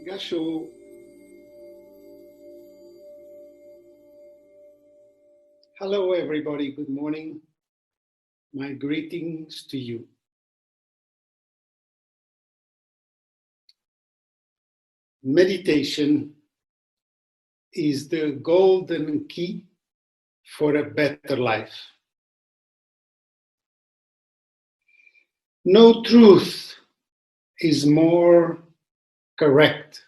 Gasho. Hello, everybody. Good morning. My greetings to you. Meditation is the golden key for a better life. No truth is more correct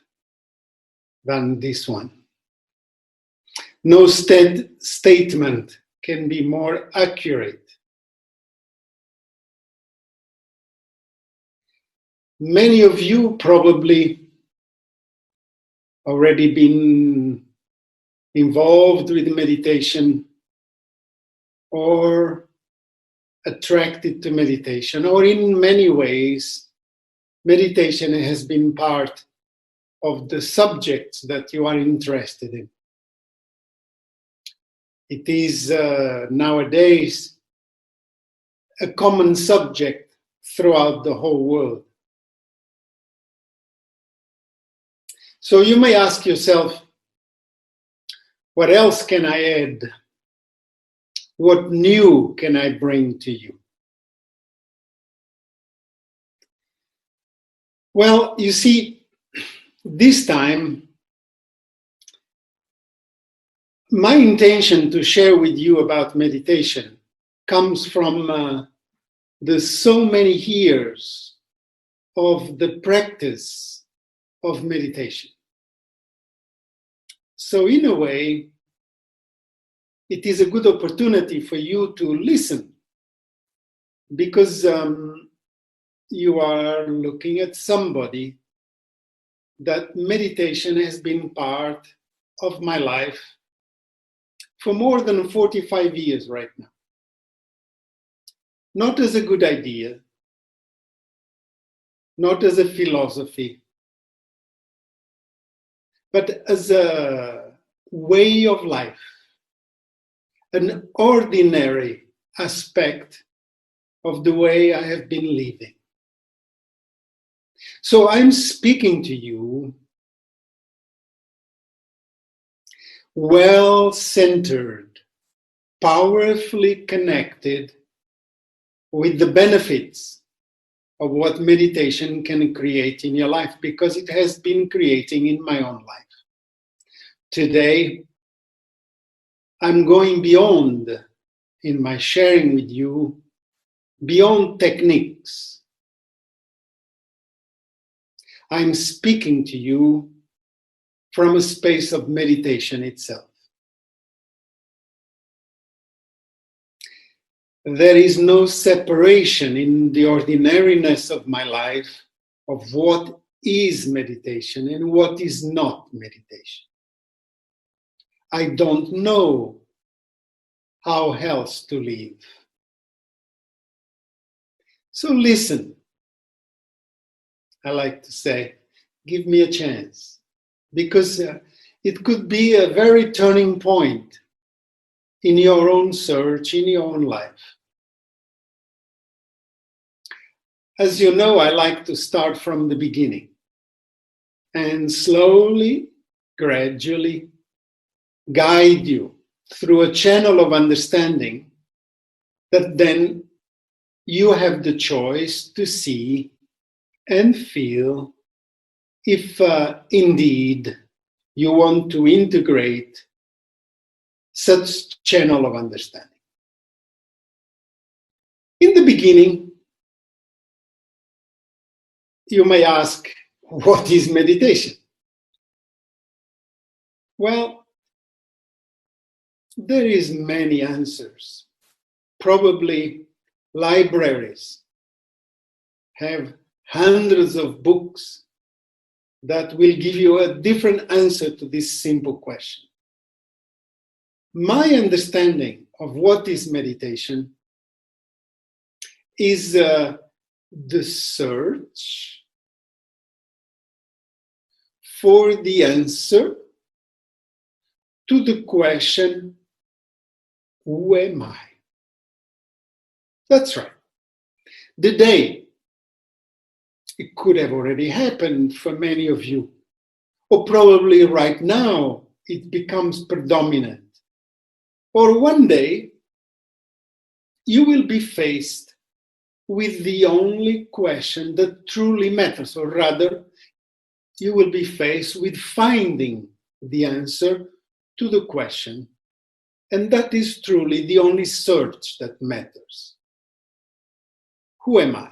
than this one. No statement can be more accurate. Many of you probably already been involved with meditation or attracted to meditation, or in many ways, meditation has been part of the subjects that you are interested in. It is nowadays a common subject throughout the whole world. So you may ask yourself, what else can I add? What new can I bring to you? Well, you see, this time, my intention to share with you about meditation comes from the so many years of the practice of meditation. So in a way, it is a good opportunity for you to listen, because you are looking at somebody that meditation has been part of my life for more than 45 years right now. Not as a good idea, not as a philosophy, but as a way of life, an ordinary aspect of the way I have been living. So I'm speaking to you well-centered, powerfully connected with the benefits of what meditation can create in your life, because it has been creating in my own life. Today, I'm going beyond, in my sharing with you, beyond techniques. I'm speaking to you from a space of meditation itself. There is no separation in the ordinariness of my life of what is meditation and what is not meditation. I don't know how else to live. So listen. I like to say, give me a chance, because it could be a very turning point in your own search, in your own life. As you know, I like to start from the beginning and slowly, gradually guide you through a channel of understanding that then you have the choice to see and feel if indeed you want to integrate such channel of understanding. In the beginning, you may ask, what is meditation? Well, there is many answers. Probably libraries have hundreds of books that will give you a different answer to this simple question. My understanding of what is meditation is the search for the answer to the question, who am I? That's right. The day, it could have already happened for many of you, or probably right now it becomes predominant. Or one day you will be faced with the only question that truly matters, or rather, you will be faced with finding the answer to the question, and that is truly the only search that matters. Who am I?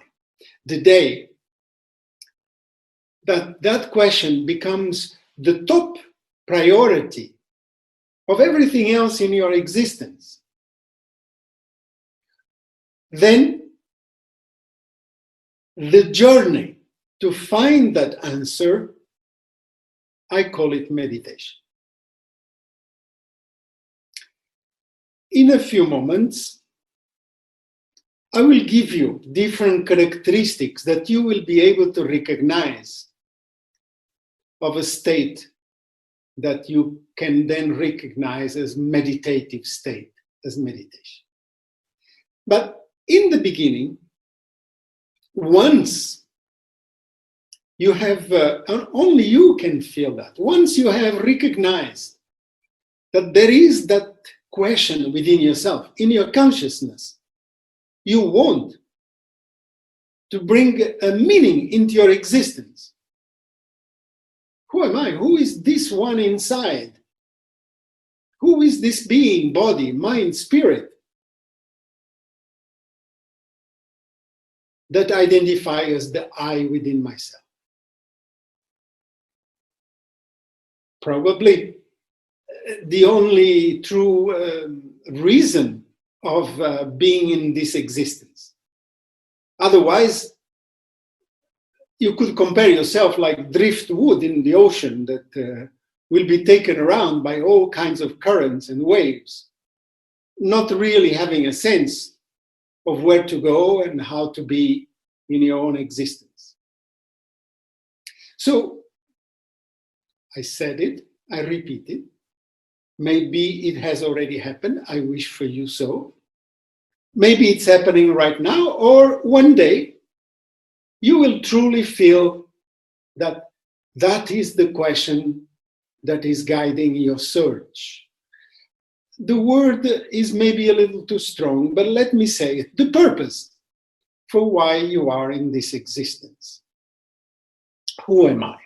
The day that question becomes the top priority of everything else in your existence, then the journey to find that answer, I call it meditation. In a few moments, I will give you different characteristics that you will be able to recognize of a state that you can then recognize as meditative state, as meditation. But in the beginning, once you have, only you can feel that, once you have recognized that there is that question within yourself, in your consciousness, you want to bring a meaning into your existence. Who am I? Who is this one inside? Who is this being, body, mind, spirit, that identify as the I within myself? Probably the only true reason of being in this existence. Otherwise, you could compare yourself like driftwood in the ocean that will be taken around by all kinds of currents and waves, not really having a sense of where to go and how to be in your own existence. So, I said it, I repeat it. Maybe it has already happened. I wish for you so. Maybe it's happening right now, or one day you will truly feel that that is the question that is guiding your search. The word is maybe a little too strong, but let me say it, the purpose for why you are in this existence. Who am I?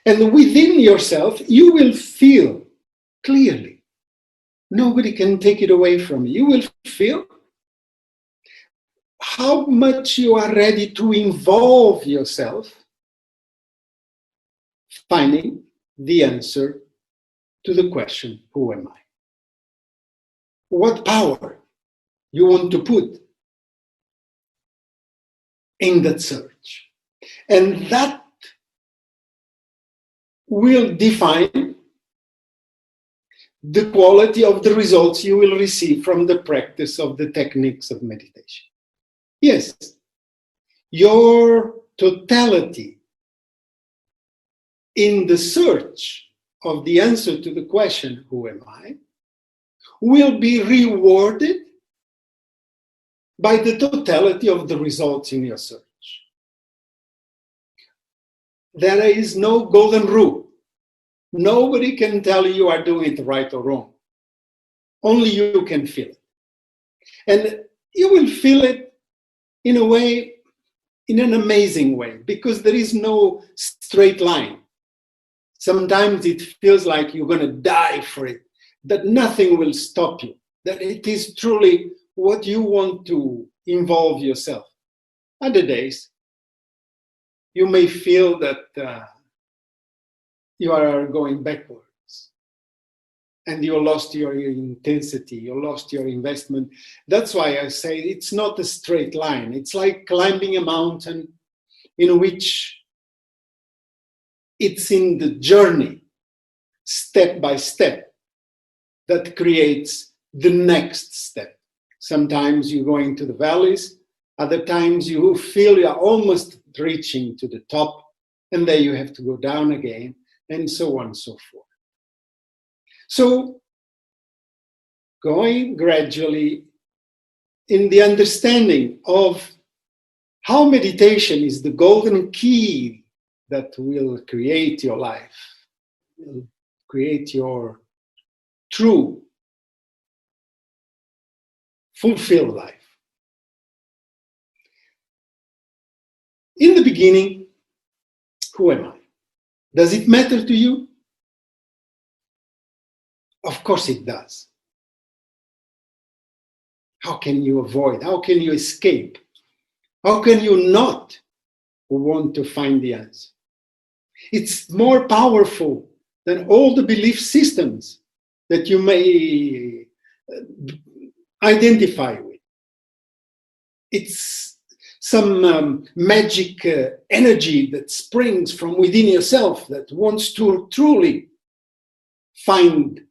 And within yourself, you will feel clearly. Nobody can take it away from you. You will feel how much you are ready to involve yourself finding the answer to the question, who am I? What power you want to put in that search. And that will define the quality of the results you will receive from the practice of the techniques of meditation. Yes, your totality in the search of the answer to the question, who am I, will be rewarded by the totality of the results in your search. There is no golden rule. Nobody can tell you are doing it right or wrong. Only you can feel it. And you will feel it in a way, in an amazing way, because there is no straight line. Sometimes it feels like you're going to die for it, that nothing will stop you, that it is truly what you want to involve yourself. Other days, you may feel that you are going backwards and you lost your intensity, you lost your investment. That's why I say it's not a straight line. It's like climbing a mountain in which it's in the journey, step by step, that creates the next step. Sometimes you go into the valleys, other times you feel you're almost reaching to the top, and then you have to go down again, and so on and so forth. So, going gradually in the understanding of how meditation is the golden key that will create your life, will create your true, fulfilled life. In the beginning, who am I? Does it matter to you? Of course it does. How can you avoid? How can you escape? How can you not want to find the answer? It's more powerful than all the belief systems that you may identify with. It's some magic energy that springs from within yourself that wants to truly find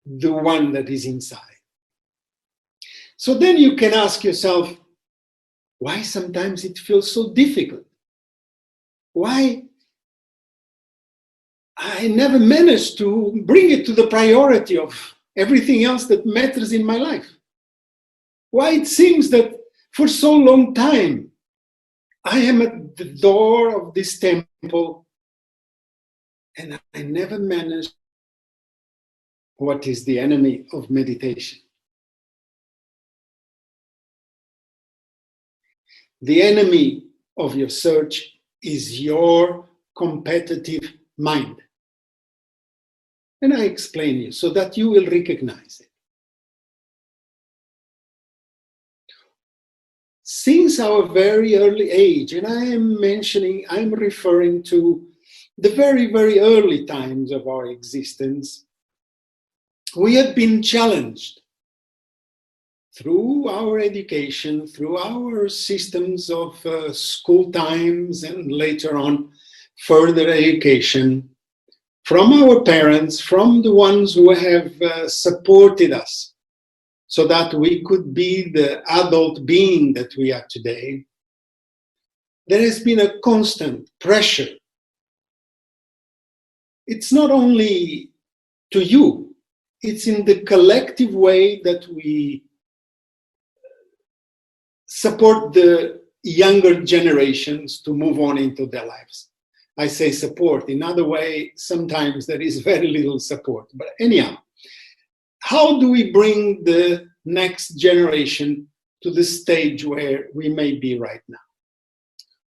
the one that is inside. So then you can ask yourself, why sometimes it feels so difficult? Why I never managed to bring it to the priority of everything else that matters in my life? Why it seems that for so long time I am at the door of this temple and I never managed. What is the enemy of meditation? The enemy of your search is your competitive mind. And I explain you so that you will recognize it. Since our very early age, and I'm referring to the very, very early times of our existence, we have been challenged through our education, through our systems of school times and later on further education, from our parents, from the ones who have supported us so that we could be the adult being that we are today. There has been a constant pressure. It's not only to you, it's in the collective way that we support the younger generations to move on into their lives. I say support. In other way, sometimes there is very little support. But anyhow, how do we bring the next generation to the stage where we may be right now?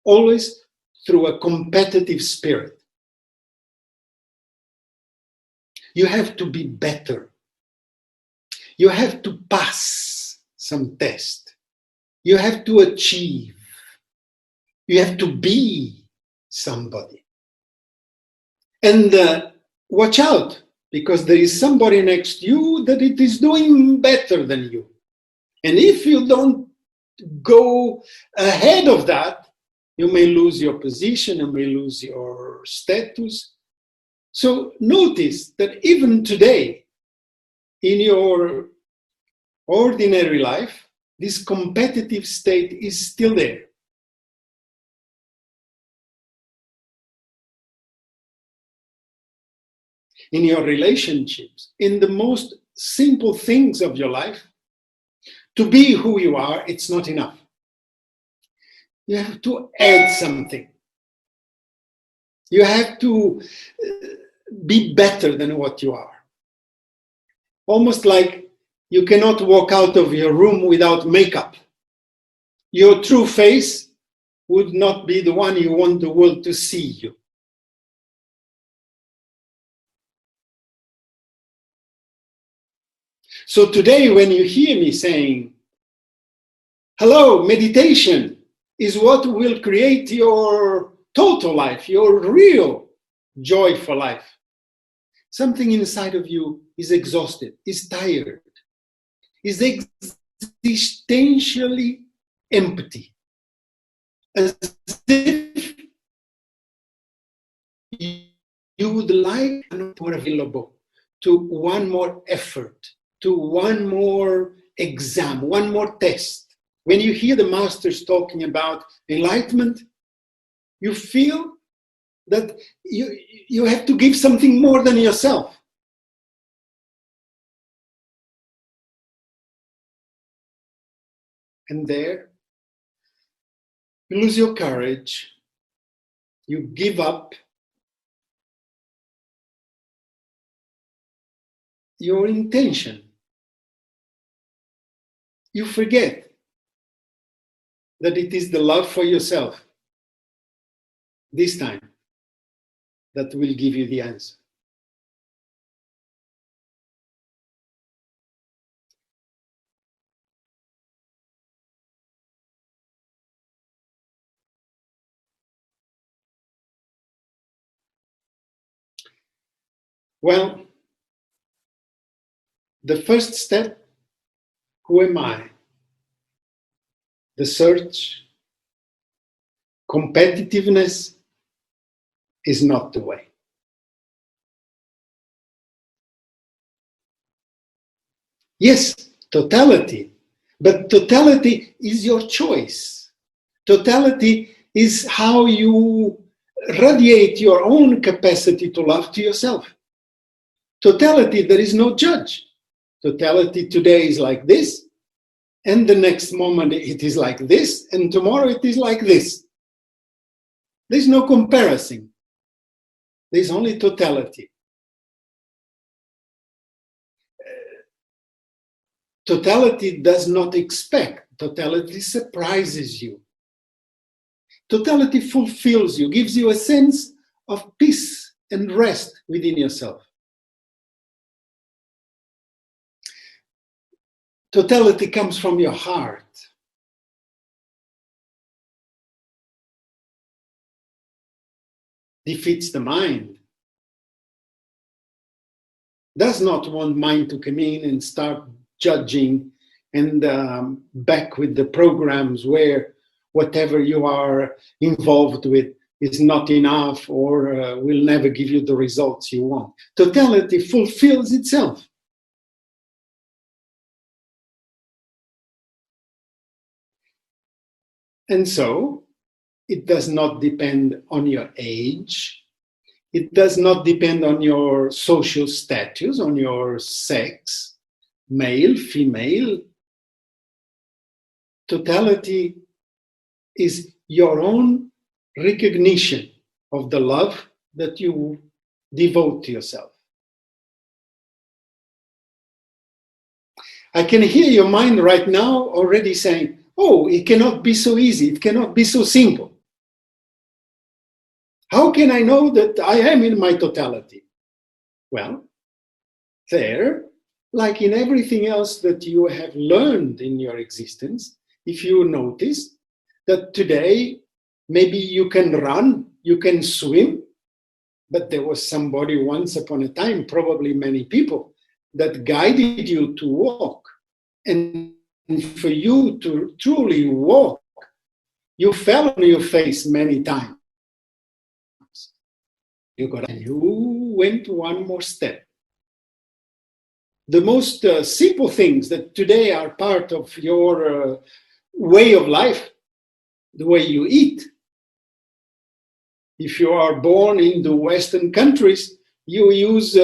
Always through a competitive spirit. You have to be better. You have to pass some test. You have to achieve. You have to be somebody. And watch out, because there is somebody next to you that it is doing better than you. And if you don't go ahead of that, you may lose your position, you may lose your status. So notice that even today, in your ordinary life, this competitive state is still there. In your relationships, in the most simple things of your life, to be who you are, it's not enough. You have to add something. You have to be better than what you are. Almost like you cannot walk out of your room without makeup. Your true face would not be the one you want the world to see you. So today, when you hear me saying, hello, meditation is what will create your total life, your real joy for life. Something inside of you is exhausted, is tired, is existentially empty. As if you would like more available to one more effort, to one more exam, one more test. When you hear the masters talking about enlightenment, you feel that you have to give something more than yourself. And there, you lose your courage, you give up your intention. You forget that it is the love for yourself this time that will give you the answer. Well, the first step, who am I? The search, competitiveness is not the way. Yes, totality, but totality is your choice. Totality is how you radiate your own capacity to love to yourself. Totality, there is no judge. Totality today is like this, and the next moment it is like this, and tomorrow it is like this. There's no comparison. There's only totality. Totality does not expect. Totality surprises you. Totality fulfills you, gives you a sense of peace and rest within yourself. Totality comes from your heart. Defeats the mind. Does not want mind to come in and start judging and back with the programs where whatever you are involved with is not enough or will never give you the results you want. Totality fulfills itself. And so, it does not depend on your age. It does not depend on your social status, on your sex, male, female. Totality is your own recognition of the love that you devote to yourself. I can hear your mind right now already saying, oh, it cannot be so easy, it cannot be so simple. How can I know that I am in my totality? Well, there, like in everything else that you have learned in your existence, if you notice that today maybe you can run, you can swim, but there was somebody once upon a time, probably many people, that guided you to walk. And for you to truly walk, you fell on your face many times. You went one more step. The most simple things that today are part of your way of life, the way you eat. If you are born in the Western countries, you use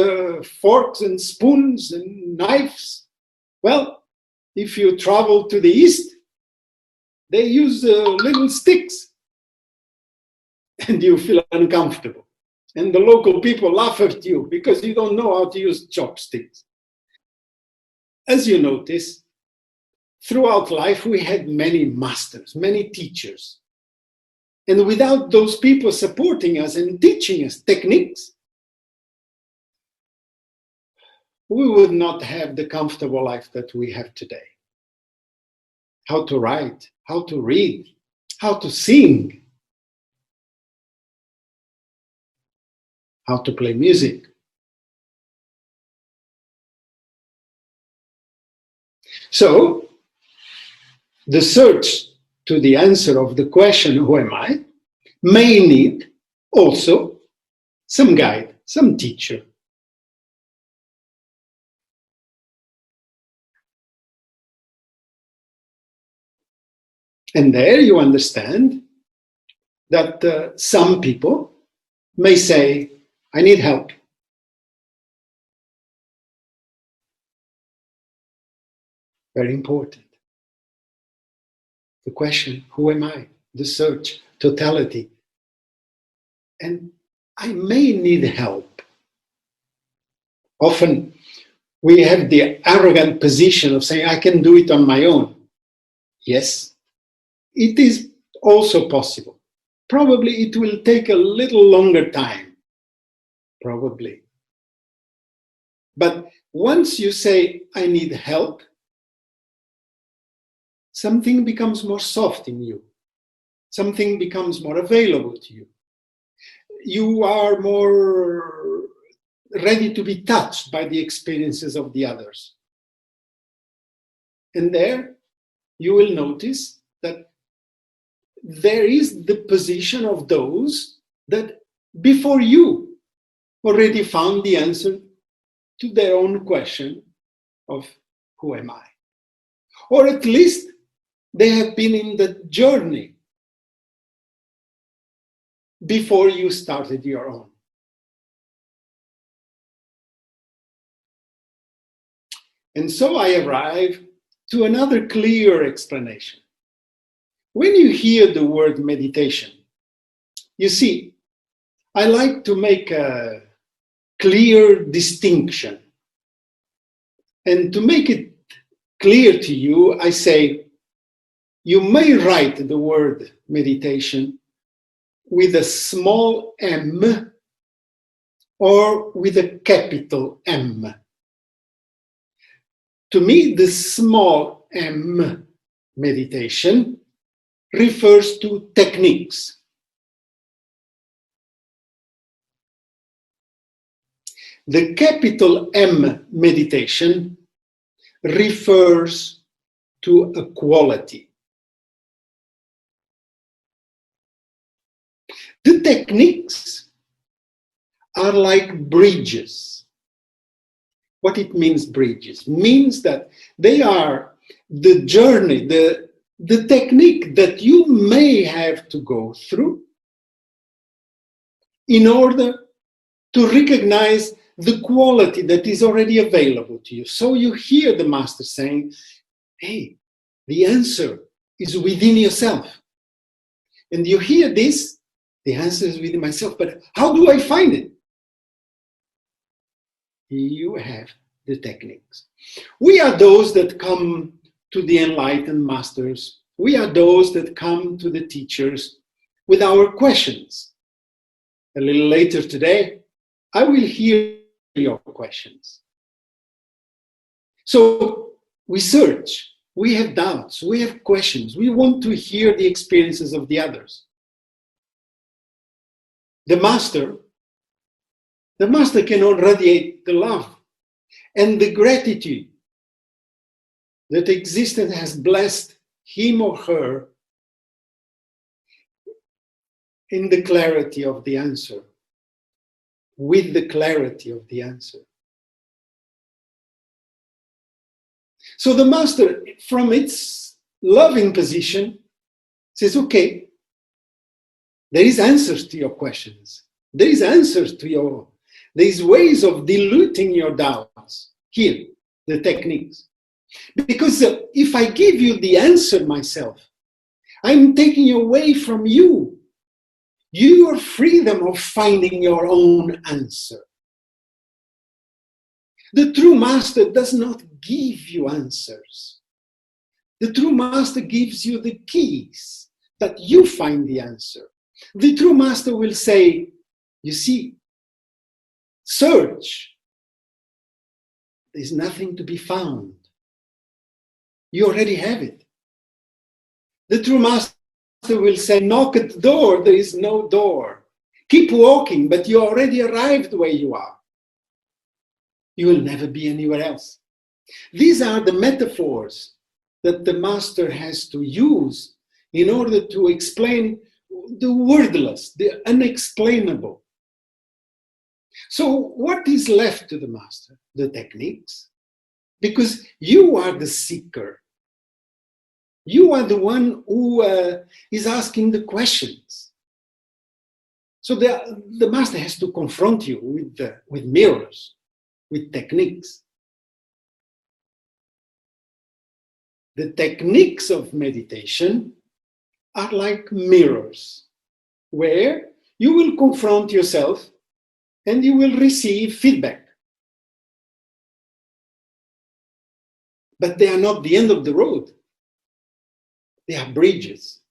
forks and spoons and knives. Well, if you travel to the East, they use little sticks and you feel uncomfortable. And the local people laugh at you because you don't know how to use chopsticks. As you notice, throughout life, we had many masters, many teachers. And without those people supporting us and teaching us techniques, we would not have the comfortable life that we have today. How to write, how to read, how to sing, how to play music. So, the search to the answer of the question, who am I, may need also some guide, some teacher. And there you understand that some people may say, I need help. Very important. the question, who am I? The search, totality. And I may need help. Often we have the arrogant position of saying, I can do it on my own. Yes, it is also possible. Probably it will take a little longer time. Probably. But once you say, I need help, something becomes more soft in you. Something becomes more available to you. You are more ready to be touched by the experiences of the others. And there you will notice that there is the position of those that before you already found the answer to their own question of who am I? Or at least they have been in the journey before you started your own. And so I arrive to another clear explanation. When you hear the word meditation, you see, I like to make a clear distinction. And to make it clear to you, I say, you may write the word meditation with a small m or with a capital M. To me, the small m meditation refers to techniques. The capital M meditation refers to a quality. The techniques are like bridges. What it means, bridges? Means that they are the journey, the technique that you may have to go through in order to recognize the quality that is already available to you. So you hear the master saying, hey, the answer is within yourself. And you hear this, the answer is within myself, but how do I find it? You have the techniques. We are those that come to the enlightened masters. We are those that come to the teachers with our questions. A little later today, I will hear your questions. So we search, we have doubts, we have questions. We want to hear the experiences of the others. The master can radiate the love and the gratitude that existence has blessed him or her in the clarity of the answer, with the clarity of the answer. So the master, from its loving position, says, okay, there is answers to your questions. There is answers to there is ways of diluting your doubts. Here, the techniques. Because if I give you the answer myself, I'm taking away from you your freedom of finding your own answer. The true master does not give you answers. The true master gives you the keys that you find the answer. The true master will say, you see, search. There's nothing to be found. You already have it. The true master will say, knock at the door, there is no door. Keep walking, but you already arrived where you are. You will never be anywhere else. These are the metaphors that the master has to use in order to explain the wordless, the unexplainable. So what is left to the master? The techniques. Because you are the seeker. You are the one who is asking the questions. So the master has to confront you with mirrors, with techniques. The techniques of meditation are like mirrors, where you will confront yourself and you will receive feedback. But they are not the end of the road. They are bridges.